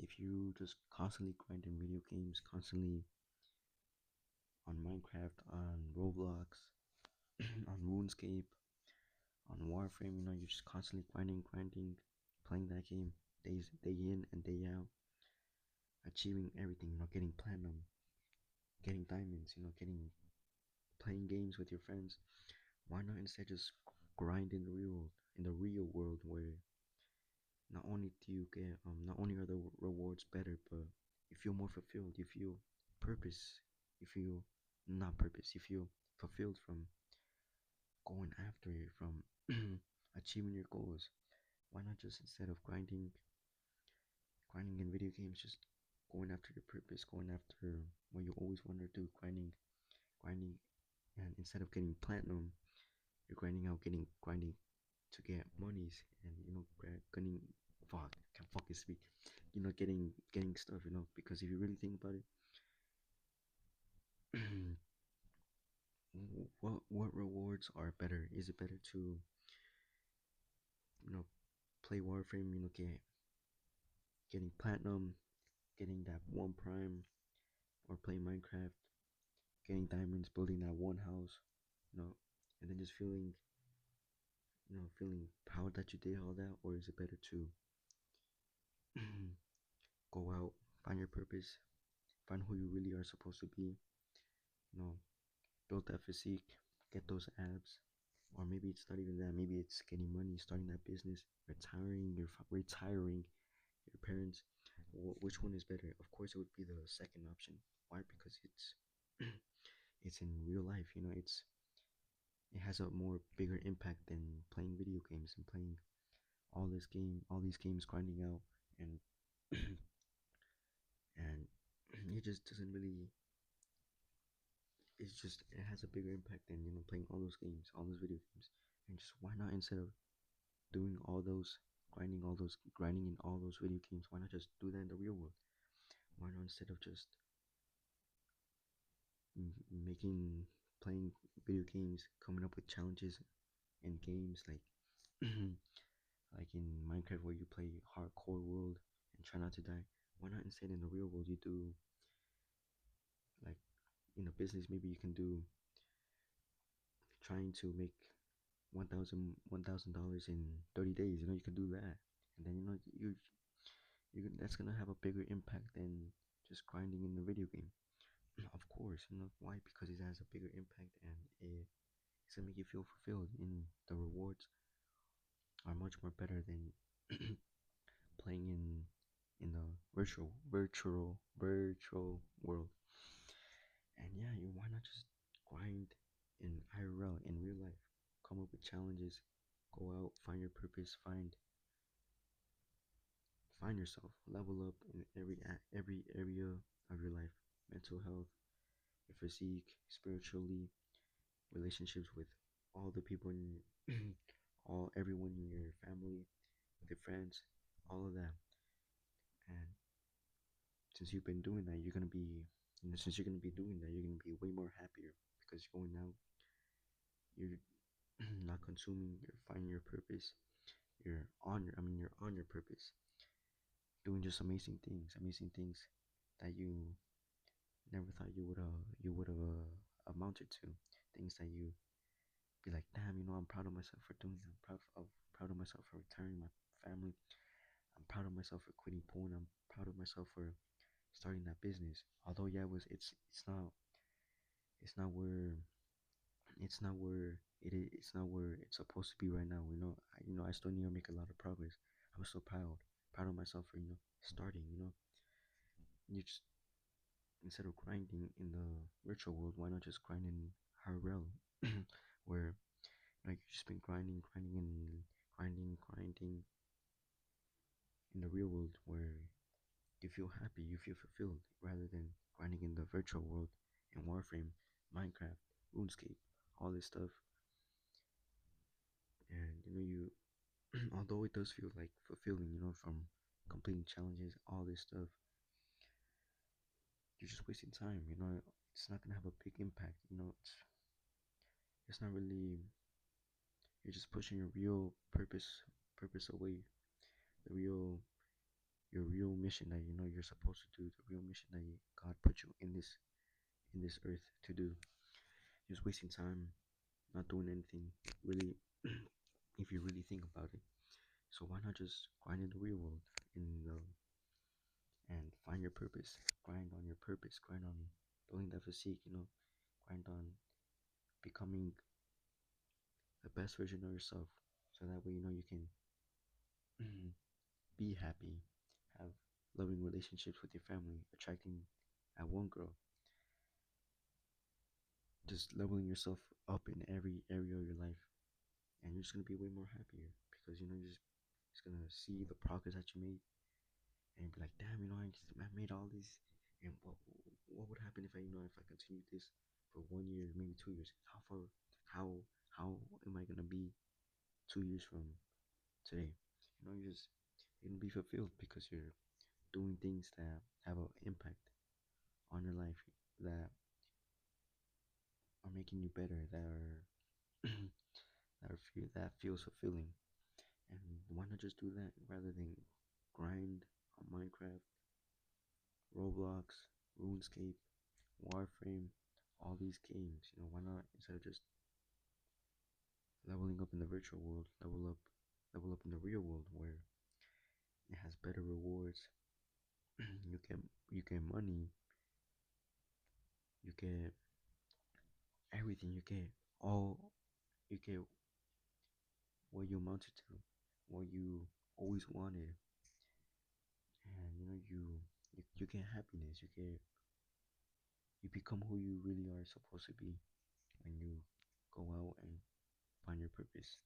if you just constantly grinding video games, constantly on Minecraft, on Roblox, on RuneScape, on Warframe, you're just constantly grinding, playing that game day in and day out, achieving everything, getting platinum, getting diamonds, getting playing games with your friends. Why not instead just grind in the real world where not only are the rewards better, but you feel more fulfilled, you feel purpose, you feel not purpose, you feel fulfilled from going after it, from achieving your goals. Why not just instead of grinding in video games, just going after your purpose, going after what you always want to do, grinding, and instead of getting platinum, you're grinding to get monies, and getting fuck, can't fucking speak, getting stuff, because if you really think about it, what rewards are better? Is it better to you know play Warframe, getting platinum, getting that one prime, or play Minecraft, getting diamonds, building that one house, you know, and then just feeling proud that you did all that, or is it better to go out, find your purpose, find who you really are supposed to be, you know, build that physique, get those abs, or maybe it's not even that. Maybe it's getting money, starting that business, retiring your parents. Which one is better? Of course, it would be the second option. Why? Because it's in real life. It has a more bigger impact than playing video games and playing all these games grinding out, and and it just doesn't really. It has a bigger impact than playing all those games, all those video games, and just why not instead of doing grinding in all those video games, why not just do that in the real world? Why not instead of just making playing video games, coming up with challenges and games like like in Minecraft where you play hardcore world and try not to die. Why not instead in the real world you do like in a business, maybe you can do trying to make $1,000 in 30 days. You can do that, and then that's gonna have a bigger impact than just grinding in the video game. Of course, why? Because it has a bigger impact, and it's gonna make you feel fulfilled. In the rewards are much more better than playing in the virtual world. And yeah, why not just grind in IRL, in real life? Come up with challenges, go out, find your purpose, find yourself, level up in every area of your life: mental health, your physique, spiritually, relationships with all the people in all everyone in your family, with your friends, all of that. And since you've been doing that, since you're gonna be doing that, you're gonna be way more happier because you're going out, you're not consuming, you're finding your purpose, you're on your purpose, doing just amazing things that you never thought you would have amounted to, things that you be like, damn, I'm proud of myself for doing that. Proud of myself for retiring my family. I'm proud of myself for quitting porn. I'm proud of myself for starting that business. Although yeah, it's not where it's not where it's supposed to be right now. I still need to make a lot of progress. I'm so proud of myself for starting. You just instead of grinding in the virtual world, why not just grind in IRL, where you've just been grinding in the real world, where you feel happy, you feel fulfilled, rather than grinding in the virtual world in Warframe, Minecraft, RuneScape, all this stuff. And you although it does feel like fulfilling, from completing challenges, all this stuff, you're just wasting time. It's not gonna have a big impact. It's not really. You're just pushing your real purpose away. The real your real mission that you know you're supposed to do, the real mission that God put you in this earth to do. Just wasting time, not doing anything really. If you really think about it, so why not just grind in the real world in the and find your purpose, grind on your purpose, grind on building that physique, you know, grind on becoming the best version of yourself, so that way you know you can be happy, have loving relationships with your family, attracting that one girl, just leveling yourself up in every area of your life, and you're just gonna be way more happier because you know you're just gonna see the progress that you made and be like, damn, you know, I made all these, and what would happen if I, you know, if I continued this for 1 year, maybe 2 years? How far, how how am I gonna be 2 years from today? You know, you're gonna be fulfilled because you're doing things that have an impact on your life, that are making you better, that are that feels fulfilling. And why not just do that rather than grind on Minecraft, Roblox, RuneScape, Warframe, all these games? You know, why not, instead of just leveling up in the virtual world, level up in the real world where it has better rewards. you get you get money, you get everything, you get all, you get what you amounted to, what you always wanted, and you know you get happiness, you become who you really are supposed to be when you go out and find your purpose.